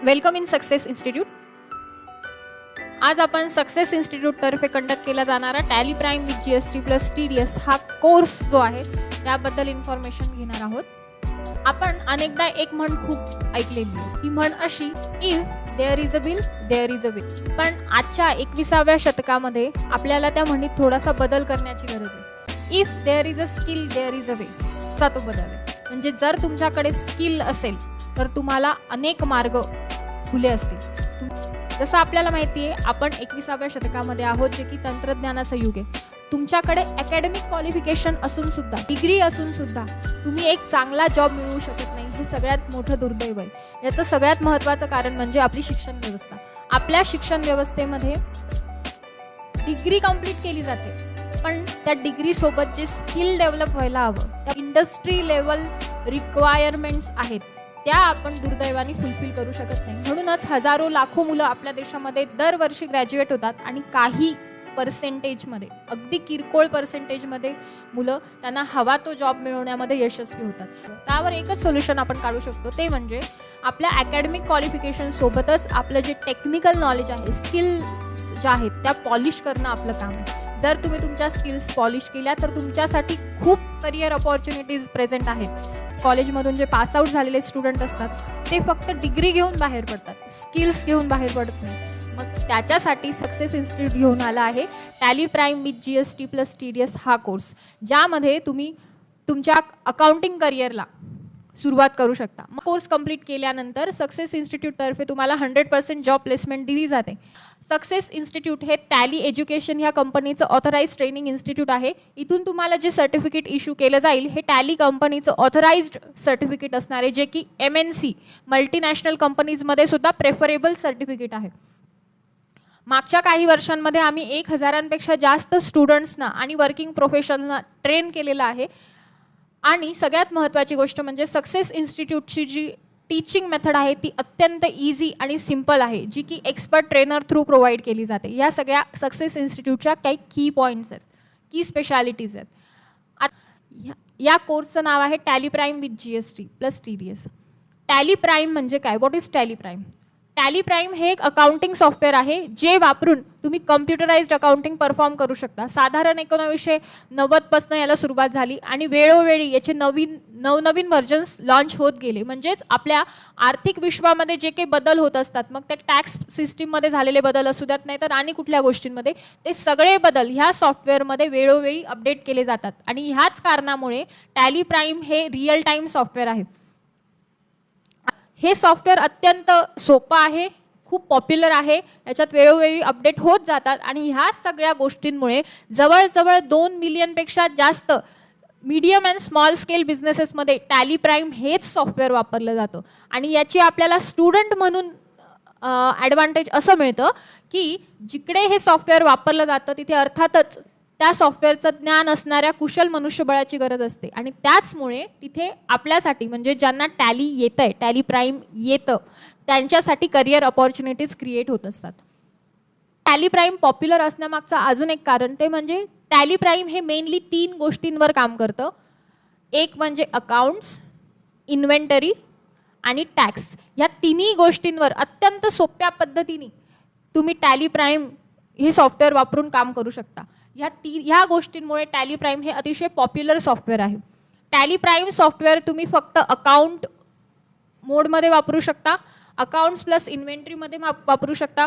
Welcome in success institute. आज आपण success institute तर्फे कंडक्ट केला जाणारा tally prime with GST plus TDS हा कोर्स जो आहे त्याबद्दल इन्फॉर्मेशन घेणार आहोत. आपण अनेकदा एक म्हण खूप ऐकलेली आहे. ही म्हण अशी, if there is a will there is a way. पण आजच्या 21व्या शतकामध्ये आपल्याला त्या म्हणीत थोडासा बदल करण्याची गरज आहे. If there is a skill there is a way चा तो बदल आहे. म्हणजे जर तुमच्याकडे स्किल असेल तर तुम्हाला अनेक मार्ग खुले असतील. जसं आपल्याला माहिती आहे आपण 21व्या शतकामध्ये आहोत, जे की तंत्रज्ञानाचं युग आहे. तुमच्याकडे अकॅडमिक क्वालिफिकेशन असून सुद्धा, डिग्री असून सुद्धा तुम्ही एक चांगला जॉब मिळवू शकत नाही, हे सगळ्यात मोठं दुर्दैव आहे. याचं सगळ्यात महत्त्वाचं कारण म्हणजे आपली शिक्षण व्यवस्था. आपल्या शिक्षण व्यवस्थेमध्ये डिग्री कंप्लीट केली जाते, पण त्या डिग्री सोबत जे स्किल डेव्हलप व्हायला हवं, त्या इंडस्ट्री लेवल रिक्वायरमेंट्स आहेत, त्या आपण दुर्दैवाने फुलफिल करू शकत नाही. म्हणूनच हजारो लाखो मुलं आपल्या देशामध्ये दरवर्षी ग्रॅज्युएट होतात आणि काही पर्सेंटेजमध्ये, अगदी किरकोळ पर्सेंटेजमध्ये मुलं त्यांना हवा तो जॉब मिळवण्यामध्ये यशस्वी होतात. त्यावर एकच सोल्युशन आपण काढू शकतो, ते म्हणजे आपल्या अकॅडमिक क्वालिफिकेशन सोबतच आपलं जे टेक्निकल नॉलेज आहे, स्किल्स ज्या आहेत त्या पॉलिश करणं आपलं काम आहे. जर तुम्ही तुमच्या स्किल्स पॉलिश केल्या तर तुमच्यासाठी खूप करिअर अपॉर्च्युनिटीज प्रेझेंट आहेत. कॉलेजमधून जे पासआउट झालेले स्टुडंट असतात ते फक्त डिग्री घेऊन बाहेर पडतात, स्किल्स घेऊन बाहेर पडत नाही. मग त्याच्यासाठी सक्सेस इन्स्टिट्यूट घेऊन आला आहे tally prime with GST plus TDS हा कोर्स, ज्यामध्ये तुम्ही तुमच्या अकाउंटिंग करिअरला सुरुवात करू शकता. मग कोर्स कंप्लीट केल्यानंतर सक्सेस इन्स्टिट्यूटतर्फे तुम्हाला 100% जॉब प्लेसमेंट दिली जाते. सक्सेस इन्स्टिट्यूट हे टॅली एज्युकेशन ह्या कंपनीचं ऑथराइज्ड ट्रेनिंग इन्स्टिट्यूट आहे. इथून तुम्हाला जे सर्टिफिकेट इश्यू केलं जाईल हे टॅली कंपनीचं ऑथराइज्ड सर्टिफिकेट असणार आहे, जे की MNC मल्टीनॅशनल कंपनीजमध्ये सुद्धा प्रेफरेबल सर्टिफिकेट आहे. मागच्या काही वर्षांमध्ये आम्ही 1000पेक्षा जास्त स्टुडंट्सना आणि वर्किंग प्रोफेशनलना ट्रेन केलेलं आहे. आणि सगळ्यात महत्त्वाची गोष्ट म्हणजे सक्सेस इन्स्टिट्यूटची जी टीचिंग मेथड आहे ती अत्यंत इझी आणि सिम्पल आहे, जी की एक्सपर्ट ट्रेनर थ्रू प्रोव्हाइड केली जाते. या सगळ्या सक्सेस इन्स्टिट्यूटच्या काही की पॉईंट्स आहेत, की स्पेशालिटीज आहेत. या कोर्सचं नाव आहे tally prime with GST plus TDS. Tally prime म्हणजे काय? What is tally prime? Tally prime हे एक अकाउंटिंग सॉफ्टवेअर आहे, जे वापरून तुम्ही कम्प्युटराइज्ड अकाउंटिंग परफॉर्म करू शकता. साधारण 1990पासून याला सुरुवात झाली आणि वेळोवेळी याचे नवनवीन व्हर्जन्स लॉन्च होत गेले. म्हणजेच आपल्या आर्थिक विश्वामध्ये जे काही बदल होत असतात, मग त्या टॅक्स सिस्टीममध्ये झालेले बदल असू द्यात, नाही तर आणि कुठल्या गोष्टींमध्ये, ते सगळे बदल ह्या सॉफ्टवेअरमध्ये वेळोवेळी अपडेट केले जातात. आणि ह्याच कारणामुळे टॅली प्राईम हे रिअल टाईम सॉफ्टवेअर आहे. हे सॉफ्टवेअर अत्यंत सोपं आहे, खूप पॉप्युलर आहे, याच्यात वेळोवेळी अपडेट होत जातात. आणि ह्या सगळ्या गोष्टींमुळे जवळजवळ 2 मिलियनपेक्षा जास्त मीडियम अँड स्मॉल स्केल बिझनेसेसमध्ये टॅली प्राईम हेच सॉफ्टवेअर वापरलं जातं. आणि याची आपल्याला स्टुडंट म्हणून ॲडव्हान्टेज असं मिळतं की जिकडे हे सॉफ्टवेअर वापरलं जातं तिथे अर्थातच त्या सॉफ्टवेअरचं ज्ञान असणाऱ्या कुशल मनुष्यबळाची गरज असते. आणि त्याचमुळे तिथे आपल्यासाठी, म्हणजे ज्यांना टॅली येतं आहे, टॅली प्राईम येतं, त्यांच्यासाठी करिअर अपॉर्च्युनिटीज क्रिएट होत असतात. टॅली प्राईम पॉप्युलर असण्यामागचं अजून एक कारण, ते म्हणजे टॅली प्राईम हे मेनली 3 गोष्टींवर काम करतं. एक म्हणजे अकाउंट्स, इन्व्हेंटरी आणि टॅक्स. ह्या तिन्ही गोष्टींवर अत्यंत सोप्या पद्धतीने तुम्ही टॅली प्राईम हे सॉफ्टवेअर वापरून काम करू शकता. ह्या गोष्टींमुळे टॅली प्राईम हे अतिशय पॉप्युलर सॉफ्टवेअर आहे. टॅली प्राईम सॉफ्टवेअर तुम्ही फक्त अकाउंट मोडमध्ये वापरू शकता, अकाउंट्स प्लस इन्व्हेंटरीमध्ये वापरू शकता,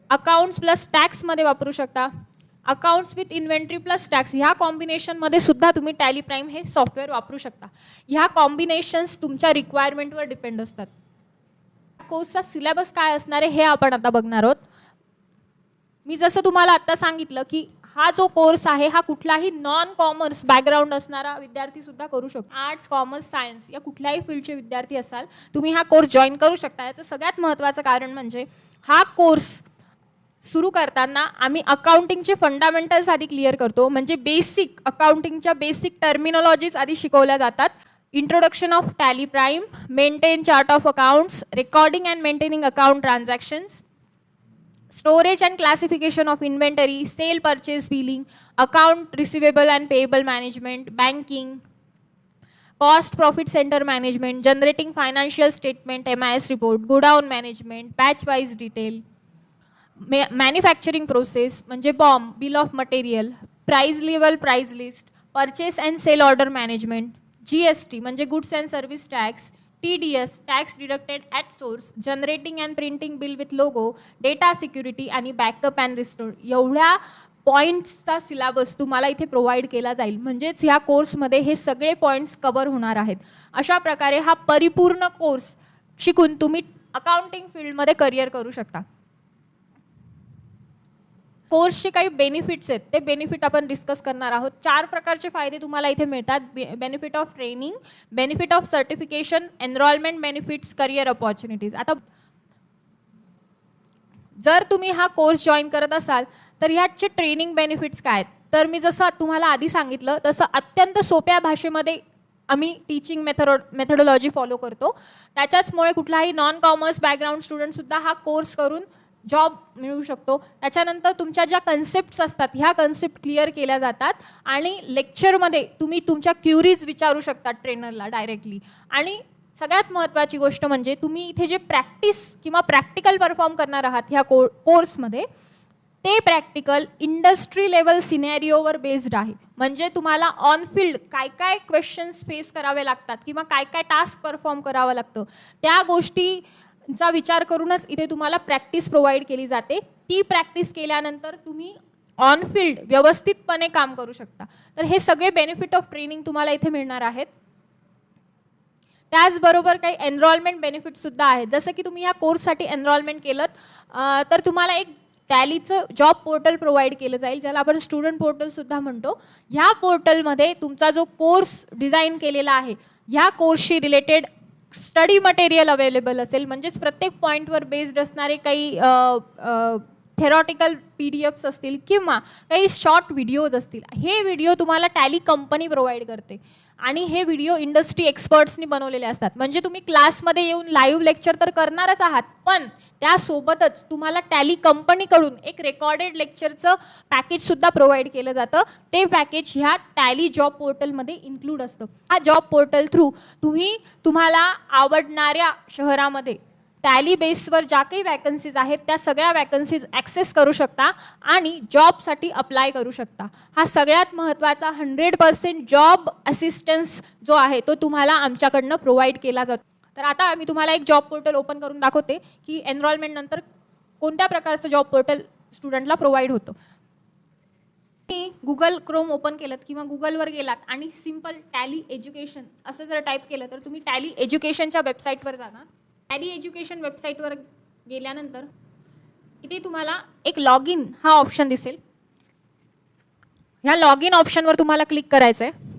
अकाउंट्स प्लस टॅक्समध्ये वापरू शकता, accounts with inventory plus tax ह्या कॉम्बिनेशनमध्ये सुद्धा तुम्ही टॅली प्राईम हे सॉफ्टवेअर वापरू शकता. ह्या कॉम्बिनेशन्स तुमच्या रिक्वायरमेंटवर डिपेंड असतात. कोर्सचा सिलेबस काय असणार आहे हे आपण आता बघणार आहोत. मी जसं तुम्हाला आत्ता सांगितलं की हा जो कोर्स आहे हा कुठलाही नॉन कॉमर्स बॅकग्राऊंड असणारा विद्यार्थी सुद्धा करू शकतो. आर्ट्स, कॉमर्स, सायन्स या कुठल्याही फील्डचे विद्यार्थी असाल तुम्ही हा कोर्स जॉईन करू शकता. याचं सगळ्यात महत्त्वाचं कारण म्हणजे हा कोर्स सुरू करताना आम्ही अकाउंटिंगचे फंडामेंटल्स आधी क्लिअर करतो. म्हणजे बेसिक अकाउंटिंगच्या बेसिक टर्मिनॉलॉजीज आधी शिकवल्या जातात. Introduction of tally prime, maintain chart of accounts, recording and maintaining account transactions, storage and classification of inventory, sale purchase billing, account receivable and payable management, banking, cost profit centre management, generating financial statement, MIS report, godown management, batch wise detail, manufacturing process म्हणजे BOM, bill of material, price level, price list, purchase and sale order management, GST म्हणजे goods and service tax, TDS tax deducted at source, generating and printing bill with logo, data security आणि backup and restore. एवढ्या पॉईंट्सचा syllabus तुम्हाला इथे provide केला जाईल. म्हणजेच ह्या कोर्समध्ये हे सगळे पॉईंट्स कवर होणार आहेत. अशा प्रकारे हा परिपूर्ण कोर्स शिकून तुम्ही अकाउंटिंग फील्डमध्ये करिअर करू शकता. कोर्सचे काही बेनिफिट्स आहेत ते बेनिफिट आपण डिस्कस करणार आहोत. 4 प्रकारचे फायदे तुम्हाला इथे मिळतात. Benefit of training, benefit of certification, enrolment benefits, career opportunities. आता जर तुम्ही हा कोर्स जॉईन करत असाल तर ह्याचे ट्रेनिंग बेनिफिट्स काय आहेत, तर मी जसं तुम्हाला आधी सांगितलं तसं अत्यंत सोप्या भाषेमध्ये आम्ही टीचिंग मेथडॉलॉजी फॉलो करतो. त्याच्याचमुळे कुठलाही नॉन कॉमर्स बॅकग्राऊंड स्टुडंटसुद्धा हा कोर्स करून जॉब मिळू शकतो. त्याच्यानंतर तुमच्या ज्या कन्सेप्ट्स असतात ह्या कन्सेप्ट क्लिअर केल्या जातात आणि लेक्चरमध्ये तुम्ही तुमच्या क्युरीज विचारू शकता ट्रेनरला डायरेक्टली. आणि सगळ्यात महत्त्वाची गोष्ट म्हणजे तुम्ही इथे जे प्रॅक्टिस किंवा प्रॅक्टिकल परफॉर्म करणार आहात ह्या कोर्समध्ये ते प्रॅक्टिकल इंडस्ट्री लेवल सिनॅरिओवर बेस्ड आहे. म्हणजे तुम्हाला ऑन फील्ड काय काय क्वेश्चन्स फेस करावे लागतात किंवा काय काय टास्क परफॉर्म करावं लागतं त्या गोष्टीचा विचार करूनच इथे तुम्हाला प्रॅक्टिस प्रोव्हाइड केली जाते. ती प्रॅक्टिस केल्यानंतर तुम्ही ऑन फील्ड व्यवस्थितपणे काम करू शकता. तर हे सगळे बेनिफिट ऑफ ट्रेनिंग तुम्हाला इथे मिळणार आहेत. त्याचबरोबर काही एनरोलमेंट बेनिफिटसुद्धा आहेत. जसं की तुम्ही ह्या कोर्ससाठी एनरोलमेंट केलं तर तुम्हाला एक टॅलीचं जॉब पोर्टल प्रोव्हाइड केलं जाईल ज्याला आपण स्टुडंट पोर्टलसुद्धा म्हणतो. ह्या पोर्टलमध्ये तुमचा जो कोर्स डिझाईन केलेला आहे ह्या कोर्सशी रिलेटेड स्टडी मटेरियल अवेलेबल असेल. म्हणजेच प्रत्येक पॉईंटवर बेस्ड असणारे काही थेरॉटिकल PDFs असतील किंवा काही शॉर्ट व्हिडिओज असतील. हे व्हिडिओ तुम्हाला टॅली कंपनी प्रोव्हाइड करते आणि हे व्हिडिओ इंडस्ट्री एक्सपर्ट्सनी बनवलेले असतात. म्हणजे तुम्ही क्लासमध्ये येऊन लाईव्ह लेक्चर तर करणारच आहात पण त्यासोबतच तुम्हाला टॅली कंपनीकडून एक रेकॉर्डेड लेक्चरचं पॅकेजसुद्धा प्रोव्हाइड केलं जातं. ते पॅकेज ह्या टॅली जॉब पोर्टलमध्ये इन्क्लूड असतं. हा जॉब पोर्टल थ्रू तुम्ही तुम्हाला आवडणाऱ्या शहरामध्ये टॅली बेसवर ज्या काही वॅकन्सीज आहेत त्या सगळ्या वॅकन्सीज ॲक्सेस करू शकता आणि जॉबसाठी अप्लाय करू शकता. हा सगळ्यात महत्त्वाचा 100% जॉब असिस्टन्स जो आहे तो तुम्हाला आमच्याकडनं प्रोव्हाइड केला जातो. तर आता मी तुम्हाला एक जॉब पोर्टल ओपन करून दाखवते की एनरोलमेंट नंतर कोणत्या प्रकारचं जॉब पोर्टल स्टुडंटला प्रोव्हाइड होतं. गुगल क्रोम ओपन केलं किंवा गुगलवर गेलात आणि सिम्पल टॅली एज्युकेशन असं जर टाईप केलं तर तुम्ही टॅली एज्युकेशनच्या वेबसाईटवर जाणार. टॅली एज्युकेशन वेबसाईटवर गेल्यानंतर इथे तुम्हाला एक लॉग इन हा ऑप्शन दिसेल. ह्या लॉग इन ऑप्शनवर तुम्हाला क्लिक करायचं आहे.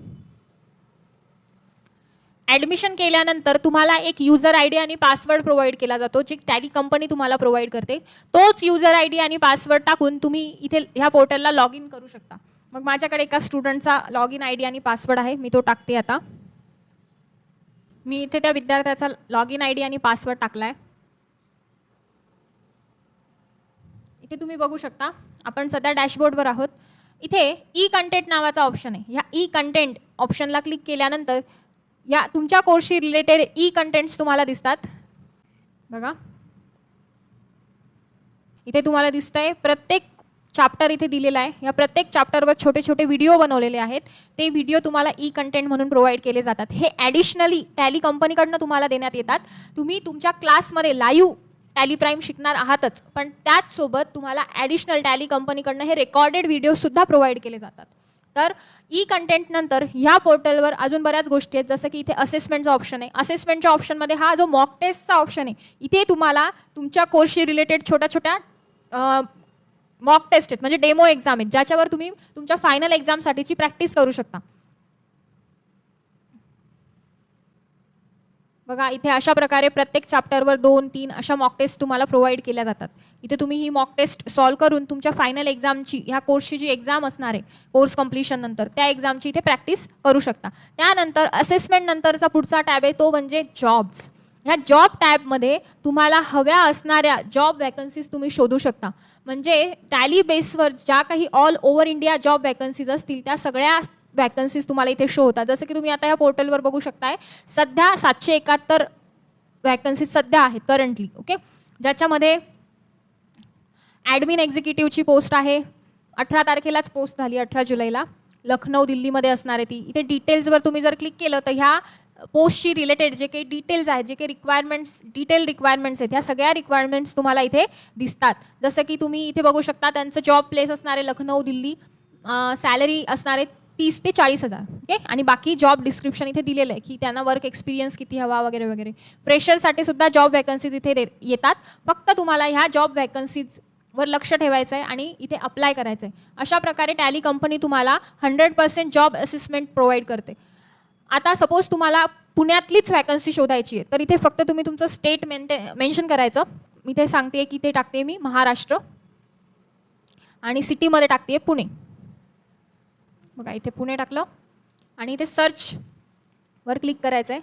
ॲडमिशन केल्यानंतर तुम्हाला एक युजर ID आणि पासवर्ड प्रोव्हाइड केला जातो जी टॅली कंपनी तुम्हाला प्रोव्हाइड करते. तोच युजर ID आणि पासवर्ड टाकून तुम्ही इथे ह्या पोर्टलला लॉग इन करू शकता. मग माझ्याकडे एका स्टुडंटचा लॉग इन ID आणि पासवर्ड आहे मी तो टाकते. आता मी इथे त्या विद्यार्थ्याचा लॉग इन ID आणि पासवर्ड टाकला आहे. इथे तुम्ही बघू शकता आपण सध्या डॅशबोर्डवर आहोत. इथे ई कंटेंट नावाचा ऑप्शन आहे. ह्या ई कंटेंट ऑप्शनला क्लिक केल्यानंतर या तुमच्या कोर्सशी रिलेटेड ई कंटेंट्स तुम्हाला दिसतात. बघा इथे तुम्हाला दिसतंय प्रत्येक चॅप्टर इथे दिलेला आहे. या प्रत्येक चॅप्टरवर छोटे छोटे व्हिडिओ बनवलेले आहेत. ते व्हिडिओ तुम्हाला ई कंटेंट म्हणून प्रोव्हाइड केले जातात. हे ॲडिशनली टॅली कंपनीकडनं तुम्हाला देण्यात येतात. तुम्ही तुमच्या क्लासमध्ये लाईव्ह टॅली प्राईम शिकणार आहातच पण त्याचसोबत तुम्हाला ॲडिशनल टॅली कंपनीकडनं हे रेकॉर्डेड व्हिडिओसुद्धा प्रोव्हाइड केले जातात. तर ई कंटेंट नंतर ह्या पोर्टलवर अजून बऱ्याच गोष्टी आहेत जसं की इथे असेसमेंटचा ऑप्शन आहे. असेसमेंटच्या ऑप्शनमध्ये हा जो मॉक टेस्टचा ऑप्शन आहे इथे तुम्हाला तुमच्या कोर्सशी रिलेटेड छोट्या छोट्या मॉक टेस्ट आहेत म्हणजे डेमो एक्झाम आहेत ज्याच्यावर तुम्ही तुमच्या फायनल एक्झामसाठीची प्रॅक्टिस करू शकता. बघा इथे अशा प्रकारे प्रत्येक चॅप्टरवर 2-3 अशा मॉक टेस्ट तुम्हाला प्रोव्हाइड केल्या जातात. इथे तुम्ही ही मॉक टेस्ट सॉल्व करून तुमच्या फायनल एक्झामची ह्या कोर्सची जी एक्झाम असणार आहे कोर्स कम्प्लिशन नंतर त्या एक्झामची इथे प्रॅक्टिस करू शकता. त्यानंतर असेसमेंट नंतरचा पुढचा टॅब आहे तो म्हणजे जॉब्स. ह्या जॉब टॅबमध्ये तुम्हाला हव्या असणाऱ्या जॉब वॅकन्सीज तुम्ही शोधू शकता. म्हणजे टॅली बेसवर ज्या काही all over India job vacancies असतील त्या सगळ्या वॅकन्सीज तुम्हाला इथे शो होतात. जसं की तुम्ही आता या पोर्टलवर बघू शकताय, सध्या 771 वॅकन्सीज सध्या आहेत करंटली. ओके, ज्याच्यामध्ये ॲडमिन एक्झिक्युटिव्हची पोस्ट आहे, 18 तारखेलाच पोस्ट झाली, 18 जुलैला, लखनौ दिल्लीमध्ये असणार आहे ती. इथे डिटेल्सवर तुम्ही जर क्लिक केलं तर ह्या पोस्टशी रिलेटेड जे काही डिटेल्स आहेत, जे काही डिटेल रिक्वायरमेंट्स आहेत, ह्या सगळ्या रिक्वायरमेंट्स तुम्हाला इथे दिसतात. जसं की तुम्ही इथे बघू शकता, त्यांचं जॉब प्लेस असणार आहे लखनौ दिल्ली, सॅलरी असणार आहे 30 ते 40,000. ओके, आणि बाकी जॉब डिस्क्रिप्शन इथे दिलेलं आहे की त्यांना वर्क एक्सपिरियन्स किती हवा वगैरे वगैरे. फ्रेशरसाठी सुद्धा जॉब वॅकन्सीज इथे येतात. फक्त तुम्हाला ह्या जॉब वॅकन्सीजवर लक्ष ठेवायचं आहे आणि इथे अप्लाय करायचं आहे. अशा प्रकारे टॅली कंपनी तुम्हाला 100% जॉब असिस्टमेंट प्रोव्हाइड करते. आता सपोज तुम्हाला पुण्यातलीच वॅकन्सी शोधायची आहे, तर इथे फक्त तुम्ही तुमचं स्टेट मेन्शन करायचं. इथे सांगते की इथे टाकते मी महाराष्ट्र आणि सिटीमध्ये टाकते पुणे. बघा इथे पुणे टाकलं आणि इथे सर्चवर क्लिक करायचं आहे.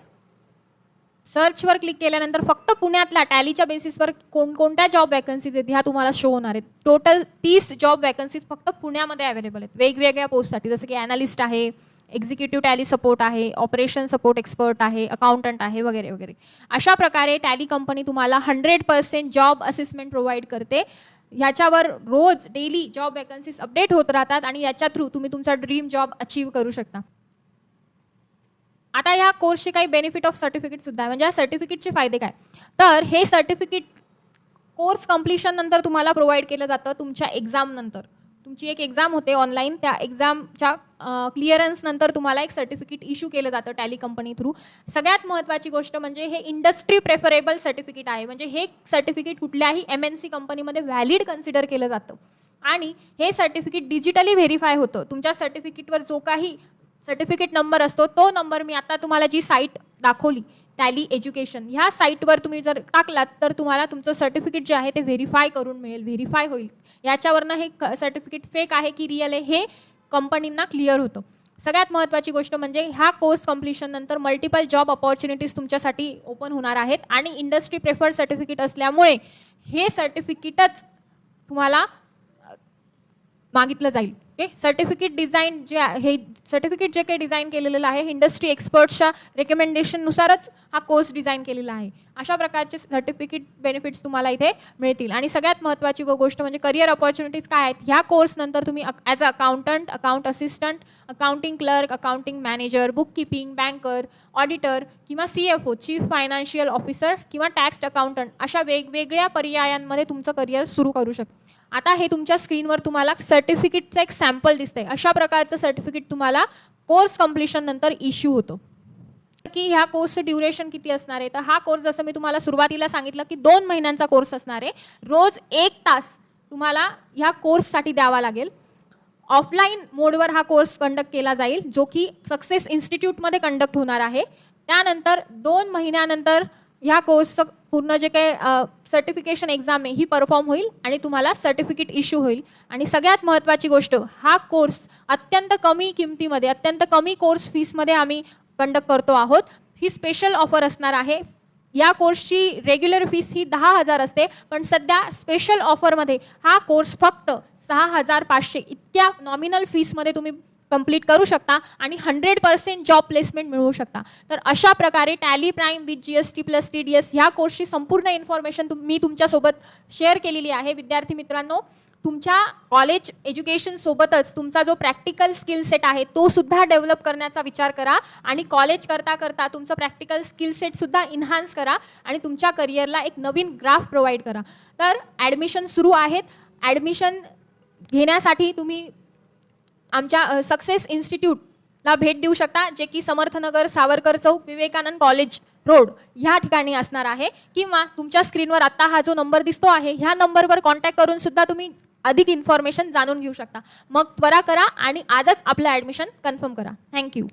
सर्चवर क्लिक केल्यानंतर फक्त पुण्यातल्या टॅलीच्या बेसिसवर कोणकोणत्या जॉब वॅकन्सीज आहेत ह्या तुम्हाला शो होणार आहेत. टोटल 30 जॉब वॅकन्सीज फक्त पुण्यामध्ये अवेलेबल आहेत वेगवेगळ्या पोस्टसाठी. जसं की ॲनालिस्ट आहे, एक्झिक्युटिव्ह टॅली सपोर्ट आहे, ऑपरेशन सपोर्ट एक्सपर्ट आहे, अकाउंटंट आहे वगैरे वगैरे. अशा प्रकारे टॅली कंपनी तुम्हाला 100% जॉब असिस्टमेंट प्रोव्हाइड करते. ह्याच्यावर रोज डेली जॉब वॅकन्सीज अपडेट होत राहतात आणि याच्या थ्रू तुम्ही तुमचा ड्रीम जॉब अचीव्ह करू शकता. आता ह्या कोर्सचे काही बेनिफिट ऑफ सर्टिफिकेट सुद्धा आहे. म्हणजे या सर्टिफिकेटचे फायदे काय, तर हे सर्टिफिकेट कोर्स कम्प्लिशन नंतर तुम्हाला प्रोव्हाइड केलं जातं. तुमच्या एक्झाम नंतर तुमची एक एक्झाम होते ऑनलाईन, त्या एक्झामच्या क्लिअरन्स नंतर तुम्हाला एक सर्टिफिकेट इश्यू केलं जातं टॅली कंपनी थ्रू. सगळ्यात महत्त्वाची गोष्ट म्हणजे हे इंडस्ट्री प्रेफरेबल सर्टिफिकेट आहे. म्हणजे हे सर्टिफिकेट कुठल्याही MNC कंपनीमध्ये व्हॅलिड कन्सिडर केलं जातं आणि हे सर्टिफिकेट डिजिटली व्हेरीफाय होतं. तुमच्या सर्टिफिकेटवर जो काही सर्टिफिकेट नंबर असतो तो नंबर मी आता तुम्हाला जी साईट दाखवली टॅली एज्युकेशन, ह्या साईटवर तुम्ही जर टाकलात तर तुम्हाला तुमचं सर्टिफिकेट जे आहे ते व्हेरीफाय करून मिळेल, व्हेरीफाय होईल. याच्यावरनं हे सर्टिफिकेट फेक आहे की रिअल आहे हे कंपनींना क्लिअर होतं. सगळ्यात महत्त्वाची गोष्ट म्हणजे ह्या कोर्स कम्प्लिशन नंतर मल्टिपल जॉब अपॉर्च्युनिटीज तुमच्यासाठी ओपन होणार आहेत आणि इंडस्ट्री प्रेफर्ड सर्टिफिकेट असल्यामुळे हे सर्टिफिकेटच तुम्हाला मागितलं जाईल. ओके, सर्टिफिकेट डिझाईन जे हे सर्टिफिकेट जे काही डिझाईन केलेलं आहे इंडस्ट्री एक्सपर्ट्सच्या रेकमेंडेशननुसारच हा कोर्स डिझाईन केलेला आहे. अशा प्रकारचे सर्टिफिकेट बेनिफिट्स तुम्हाला इथे मिळतील. आणि सगळ्यात महत्त्वाची गोष्ट म्हणजे करिअर अपॉर्च्युनिटीज काय आहेत. ह्या कोर्सनंतर तुम्ही as a accountant, account assistant, accounting clerk, accounting manager, book keeping, banker, auditor किंवा CFO, चीफ फायनान्शियल ऑफिसर किंवा टॅक्स अकाउंटंट अशा वेगवेगळ्या पर्यायांमध्ये तुमचं करिअर सुरू करू शकता. आता हे तुमच्या स्क्रीनवर तुम्हाला सर्टिफिकेटचं एक सॅम्पल दिसतंय. अशा प्रकारचं सर्टिफिकेट तुम्हाला कोर्स कम्प्लिशन नंतर इश्यू होतं. की ह्या कोर्सचं ड्युरेशन किती असणार आहे, तर हा कोर्स जसं मी तुम्हाला सुरुवातीला सांगितलं की 2 महिन्यांचा कोर्स असणार आहे. रोज 1 तास तुम्हाला ह्या कोर्ससाठी द्यावा लागेल. ऑफलाईन मोडवर हा कोर्स कंडक्ट केला जाईल, जो की सक्सेस इन्स्टिट्यूटमध्ये कंडक्ट होणार आहे. त्यानंतर 2 महिन्यानंतर ह्या कोर्सचं पूर्ण जे काही सर्टिफिकेशन एक्झाम आहे ही परफॉर्म होईल आणि तुम्हाला सर्टिफिकेट इश्यू होईल. आणि सगळ्यात महत्त्वाची गोष्ट, हा कोर्स अत्यंत कमी किमतीमध्ये, अत्यंत कमी कोर्स फीसमध्ये आम्ही कंडक्ट करतो आहोत. ही स्पेशल ऑफर असणार आहे. या कोर्सची रेग्युलर फीस ही 10,000 असते, पण सध्या स्पेशल ऑफरमध्ये हा कोर्स फक्त 6,500 इतक्या नॉमिनल फीसमध्ये तुम्ही कंप्लीट करू शकता आणि 100% जॉब प्लेसमेंट मिळवू शकता. तर अशा प्रकारे tally prime with GST plus TDS ह्या कोर्सची संपूर्ण इन्फॉर्मेशन मी तुमच्यासोबत शेअर केलेली आहे. विद्यार्थी मित्रांनो, तुमच्या कॉलेज एज्युकेशनसोबतच तुमचा जो प्रॅक्टिकल स्किल सेट आहे तो सुद्धा डेव्हलप करण्याचा विचार करा आणि कॉलेज करता करता तुमचं प्रॅक्टिकल स्किल सेटसुद्धा इन्हान्स करा आणि तुमच्या करिअरला एक नवीन ग्राफ प्रोव्हाइड करा. तर ॲडमिशन सुरू आहेत. ॲडमिशन घेण्यासाठी तुम्ही आमच्या सक्सेस इन्स्टिट्यूटला भेट देऊ शकता, जे की समर्थनगर, सावरकर चौक, विवेकानंद कॉलेज रोड ह्या ठिकाणी असणार आहे. किंवा तुमच्या स्क्रीनवर आत्ता हा जो नंबर दिसतो आहे ह्या नंबरवर कॉन्टॅक्ट करून सुद्धा तुम्ही अधिक इन्फॉर्मेशन जाणून घेऊ शकता. मग त्वरा करा आणि आजच आपलं ॲडमिशन कन्फर्म करा. थँक्यू.